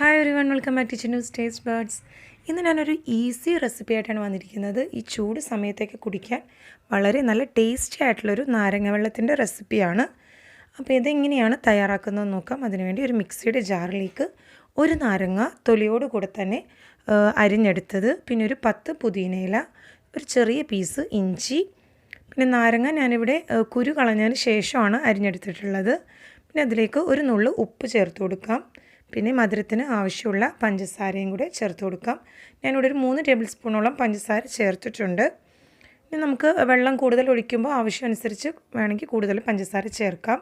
Hi everyone, welcome back to Chinnu's taste birds. ഇന്ന് ഞാനൊരു easy recipe ആയിട്ടാണ് വന്നിരിക്കുന്നത്. ഈ ചൂട് സമയത്തേക്ക് കുടിക്കാൻ വളരെ നല്ല ടേസ്റ്റി ആയിട്ടുള്ളൊരു നാരങ്ങ വെള്ളത്തിൻ്റെ റെസിപ്പിയാണ്. അപ്പോൾ ഇതെങ്ങനെയാണ് തയ്യാറാക്കുന്നതെന്ന് നോക്കാം. അതിനുവേണ്ടി ഒരു മിക്സിയുടെ ജാറിലേക്ക് ഒരു നാരങ്ങ തൊലിയോട് കൂടെ തന്നെ അരിഞ്ഞെടുത്തത്, പിന്നെ ഒരു 10 പുതിനയില, ഒരു ചെറിയ പീസ് ഇഞ്ചി, പിന്നെ നാരങ്ങ ഞാനിവിടെ കുരു കളഞ്ഞതിന് ശേഷമാണ് അരിഞ്ഞെടുത്തിട്ടുള്ളത്. പിന്നെ അതിലേക്ക് ഒരു നുള്ളു ഉപ്പ് ചേർത്ത് കൊടുക്കാം. പിന്നെ മധുരത്തിന് ആവശ്യമുള്ള പഞ്ചസാരയും കൂടെ ചേർത്ത് കൊടുക്കാം. ഞാനിവിടെ ഒരു 3 ടേബിൾ സ്പൂണോളം പഞ്ചസാര ചേർത്തിട്ടുണ്ട്. ഇനി നമുക്ക് വെള്ളം കൂടുതൽ ഒഴിക്കുമ്പോൾ ആവശ്യമനുസരിച്ച് വേണമെങ്കിൽ കൂടുതൽ പഞ്ചസാര ചേർക്കാം.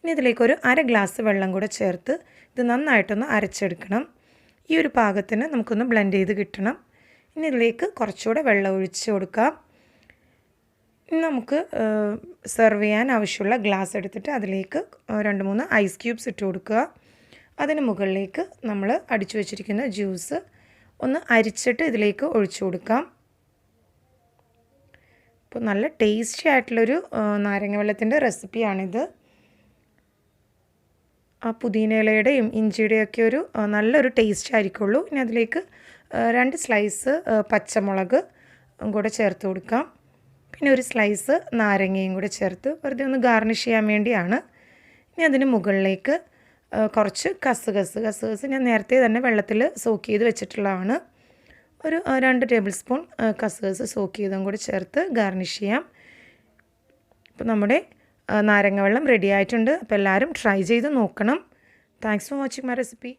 ഇനി ഇതിലേക്കൊരു 1/2 ഗ്ലാസ് വെള്ളം കൂടെ ചേർത്ത് ഇത് നന്നായിട്ടൊന്ന് അരച്ചെടുക്കണം. ഈ ഒരു പാകത്തിന് നമുക്കൊന്ന് ബ്ലെൻഡ് ചെയ്ത് കിട്ടണം. ഇനി ഇതിലേക്ക് കുറച്ചുകൂടെ വെള്ളം ഒഴിച്ച് കൊടുക്കാം. ഇനി നമുക്ക് സെർവ് ചെയ്യാൻ ആവശ്യമുള്ള ഗ്ലാസ് എടുത്തിട്ട് അതിലേക്ക് 2-3 ഐസ് ക്യൂബ്സ് ഇട്ട് കൊടുക്കുക. അതിന് മുകളിലേക്ക് നമ്മൾ അടിച്ചു വച്ചിരിക്കുന്ന ജ്യൂസ് ഒന്ന് അരിച്ചിട്ട് ഇതിലേക്ക് ഒഴിച്ചു കൊടുക്കാം. അപ്പോൾ നല്ല ടേസ്റ്റി ആയിട്ടുള്ളൊരു നാരങ്ങ വെള്ളത്തിൻ്റെ റെസിപ്പിയാണിത്. ആ പുതിനയിലയുടെയും ഇഞ്ചിയുടെയൊക്കെ ഒരു നല്ലൊരു ടേസ്റ്റ് ആയിരിക്കുള്ളൂ. ഇനി അതിലേക്ക് 2 സ്ലൈസ് പച്ചമുളക് കൂടെ ചേർത്ത് കൊടുക്കാം. പിന്നെ ഒരു സ്ലൈസ് നാരങ്ങയും കൂടെ ചേർത്ത് വെറുതെ ഒന്ന് ഗാർണിഷ് ചെയ്യാൻ വേണ്ടിയാണ്. ഇനി അതിന് മുകളിലേക്ക് കുറച്ച് കസുകസ് ഞാൻ നേരത്തെ തന്നെ വെള്ളത്തിൽ സോക്ക് ചെയ്ത് വെച്ചിട്ടുള്ളതാണ്. ഒരു 2 ടേബിൾ സ്പൂൺ കസുകസ് സോക്ക് ചെയ്തും കൂടി ചേർത്ത് ഗാർണിഷ് ചെയ്യാം. അപ്പോൾ നമ്മുടെ നാരങ്ങ വെള്ളം റെഡി ആയിട്ടുണ്ട്. അപ്പോൾ എല്ലാവരും ട്രൈ ചെയ്ത് നോക്കണം. Thanks for watching my recipe.